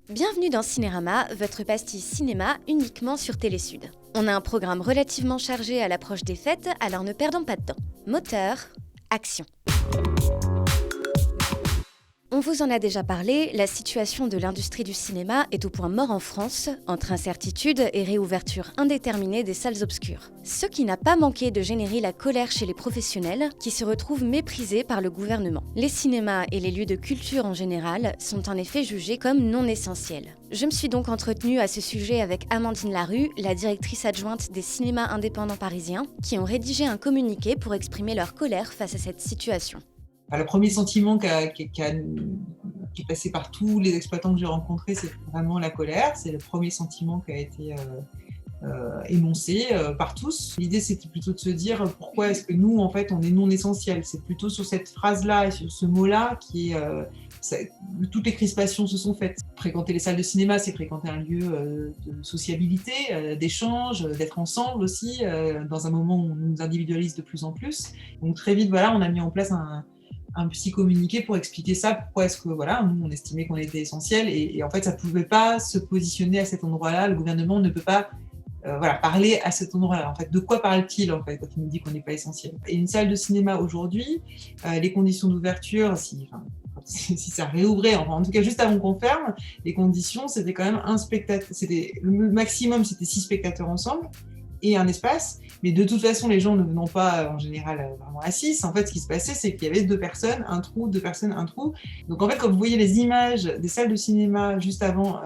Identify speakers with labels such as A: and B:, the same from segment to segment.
A: Bienvenue dans Cinérama, votre pastille cinéma uniquement sur Télésud. On a un programme relativement chargé à l'approche des fêtes, alors ne perdons pas de temps. Moteur, action. On vous en a déjà parlé, la situation de l'industrie du cinéma est au point mort en France, entre incertitude et réouverture indéterminée des salles obscures. Ce qui n'a pas manqué de générer la colère chez les professionnels, qui se retrouvent méprisés par le gouvernement. Les cinémas et les lieux de culture en général sont en effet jugés comme non essentiels. Je me suis donc entretenue à ce sujet avec Amandine Larue, la directrice adjointe des cinémas indépendants parisiens, qui ont rédigé un communiqué pour exprimer leur colère face à cette situation.
B: Le premier sentiment qui est passé par tous les exploitants que j'ai rencontrés, c'est vraiment la colère. C'est le premier sentiment qui a été énoncé par tous. L'idée, c'était plutôt de se dire pourquoi est-ce que nous, en fait, on est non essentiel. C'est plutôt sur cette phrase-là et sur ce mot-là toutes les crispations se sont faites. Fréquenter les salles de cinéma, c'est fréquenter un lieu de sociabilité, d'échange, d'être ensemble aussi, dans un moment où on nous individualise de plus en plus. Donc très vite, on a mis en place un petit communiqué pour expliquer ça, pourquoi est-ce que nous on estimait qu'on était essentiel et en fait ça ne pouvait pas se positionner à cet endroit-là, le gouvernement ne peut pas parler à cet endroit-là. En fait, de quoi parle-t-il en fait, quand il nous dit qu'on n'est pas essentiel? Et une salle de cinéma aujourd'hui, les conditions d'ouverture, si ça réouvrait, en tout cas juste avant qu'on ferme, les conditions c'était quand même un spectateur, le maximum c'était 6 spectateurs ensemble, et un espace, mais de toute façon, les gens ne venant pas en général vraiment à 6, en fait, ce qui se passait, c'est qu'il y avait 2 personnes, un trou, 2 personnes, un trou. Donc en fait, quand vous voyez les images des salles de cinéma juste avant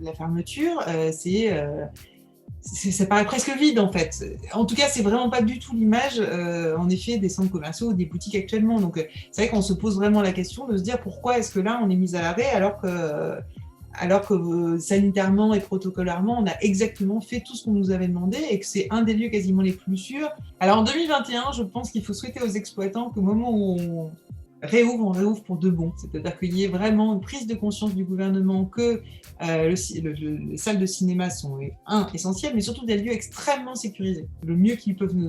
B: la fermeture, ça paraît presque vide en fait. En tout cas, c'est vraiment pas du tout l'image, en effet, des centres commerciaux ou des boutiques actuellement. Donc c'est vrai qu'on se pose vraiment la question de se dire pourquoi est-ce que là, on est mis à l'arrêt alors que sanitairement et protocolairement, on a exactement fait tout ce qu'on nous avait demandé et que c'est un des lieux quasiment les plus sûrs. Alors en 2021, je pense qu'il faut souhaiter aux exploitants qu'au moment où on réouvre pour de bon. C'est-à-dire qu'il y ait vraiment une prise de conscience du gouvernement que les salles de cinéma sont essentielles, mais surtout des lieux extrêmement sécurisés. Le mieux qu'ils peuvent nous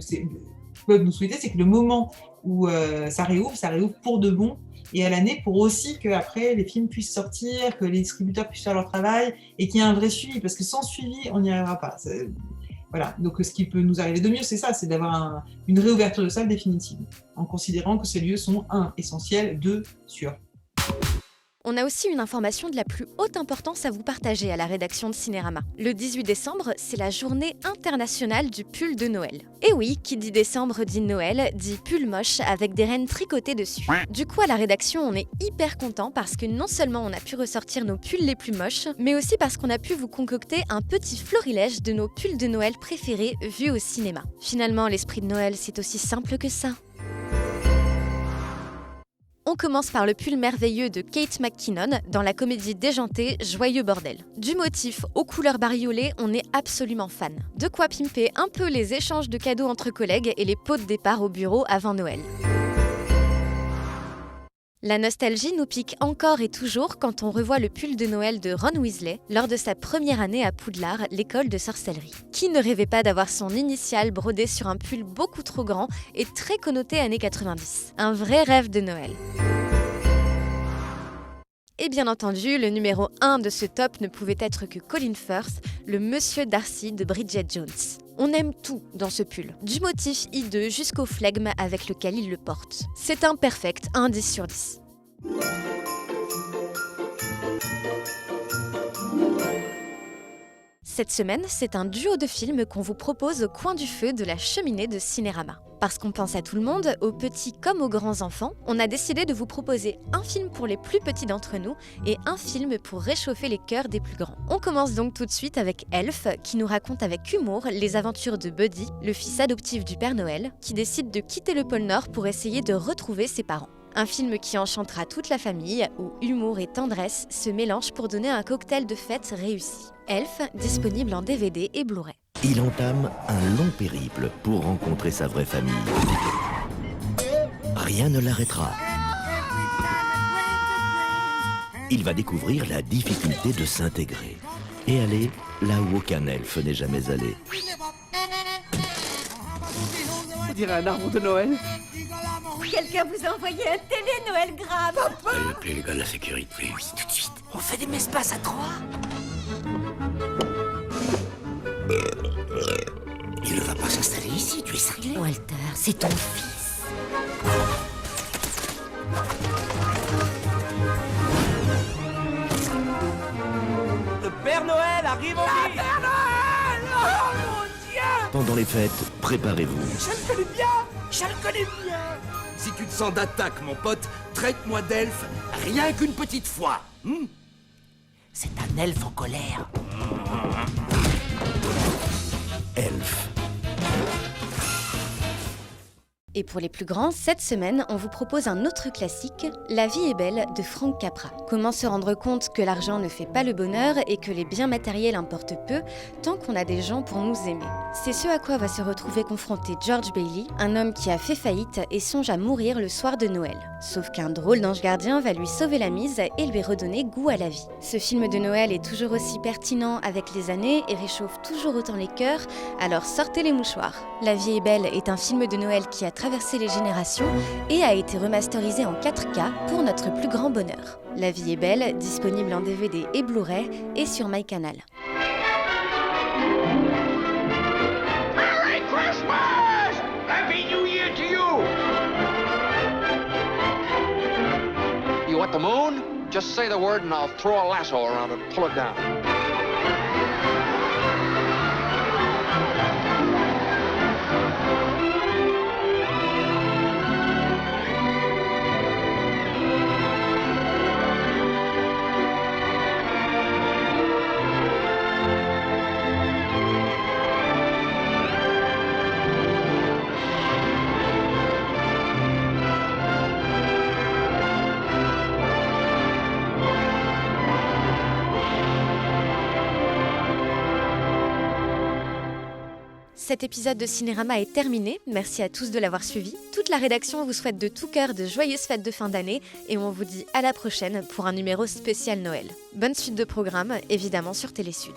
B: souhaiter, c'est que le moment où ça réouvre pour de bon, et à l'année pour aussi qu'après les films puissent sortir, que les distributeurs puissent faire leur travail et qu'il y ait un vrai suivi, parce que sans suivi, on n'y arrivera pas. Donc ce qui peut nous arriver de mieux, c'est ça, c'est d'avoir une réouverture de salle définitive, en considérant que ces lieux sont essentiels, sûrs.
A: On a aussi une information de la plus haute importance à vous partager à la rédaction de Cinérama. Le 18 décembre, c'est la journée internationale du pull de Noël. Et oui, qui dit décembre dit Noël, dit pull moche avec des rennes tricotées dessus. Du coup, à la rédaction, on est hyper content parce que non seulement on a pu ressortir nos pulls les plus moches, mais aussi parce qu'on a pu vous concocter un petit florilège de nos pulls de Noël préférés vus au cinéma. Finalement, l'esprit de Noël, c'est aussi simple que ça. On commence par le pull merveilleux de Kate McKinnon dans la comédie déjantée Joyeux bordel. Du motif aux couleurs bariolées, on est absolument fan. De quoi pimper un peu les échanges de cadeaux entre collègues et les pots de départ au bureau avant Noël. La nostalgie nous pique encore et toujours quand on revoit le pull de Noël de Ron Weasley lors de sa première année à Poudlard, l'école de sorcellerie. Qui ne rêvait pas d'avoir son initiale brodée sur un pull beaucoup trop grand et très connoté années 90 ? Un vrai rêve de Noël. Et bien entendu, le numéro 1 de ce top ne pouvait être que Colin Firth, le Monsieur Darcy de Bridget Jones. On aime tout dans ce pull, du motif hideux jusqu'au flegme avec lequel il le porte. C'est un perfect, un 10 sur 10. Cette semaine, c'est un duo de films qu'on vous propose au coin du feu de la cheminée de Cinérama. Parce qu'on pense à tout le monde, aux petits comme aux grands enfants, on a décidé de vous proposer un film pour les plus petits d'entre nous et un film pour réchauffer les cœurs des plus grands. On commence donc tout de suite avec Elf, qui nous raconte avec humour les aventures de Buddy, le fils adoptif du Père Noël, qui décide de quitter le pôle Nord pour essayer de retrouver ses parents. Un film qui enchantera toute la famille, où humour et tendresse se mélangent pour donner un cocktail de fête réussi. Elf, disponible en DVD et Blu-ray.
C: Il entame un long périple pour rencontrer sa vraie famille. Rien ne l'arrêtera. il va découvrir la difficulté de s'intégrer et aller là où aucun elfe n'est jamais allé.
D: On dirait un arbre de Noël.
E: Quelqu'un vous a envoyé un télé-Noël grave.
F: Allez appeler les gars de la sécurité.
E: Oui, tout de suite. On fait des mespaces à 3.
F: Il ne va pas s'installer ici, tu es cinglé.
E: Walter, c'est ton fils.
D: Le Père Noël arrive en ville. Père Noël! Oh mon Dieu!
C: Pendant les fêtes, préparez-vous.
D: Je le connais bien. Je le connais bien.
F: Si tu te sens d'attaque, mon pote, traite-moi d'elfe rien qu'une petite fois.
E: C'est un elfe en colère.
C: Elfe.
A: Et pour les plus grands, cette semaine, on vous propose un autre classique, La vie est belle de Frank Capra. Comment se rendre compte que l'argent ne fait pas le bonheur et que les biens matériels importent peu tant qu'on a des gens pour nous aimer. C'est ce à quoi va se retrouver confronté George Bailey, un homme qui a fait faillite et songe à mourir le soir de Noël. Sauf qu'un drôle d'ange gardien va lui sauver la mise et lui redonner goût à la vie. Ce film de Noël est toujours aussi pertinent avec les années et réchauffe toujours autant les cœurs, alors sortez les mouchoirs. La vie est belle est un film de Noël qui a traversé les générations et a été remasterisé en 4K pour notre plus grand bonheur. La vie est belle, disponible en DVD et Blu-ray et sur MyCanal.
G: Merry Christmas! Happy New Year to you! You want the moon? Just say the word and I'll throw a lasso around it and pull it down.
A: Cet épisode de Cinérama est terminé, merci à tous de l'avoir suivi. Toute la rédaction vous souhaite de tout cœur de joyeuses fêtes de fin d'année et on vous dit à la prochaine pour un numéro spécial Noël. Bonne suite de programmes, évidemment sur Télésud.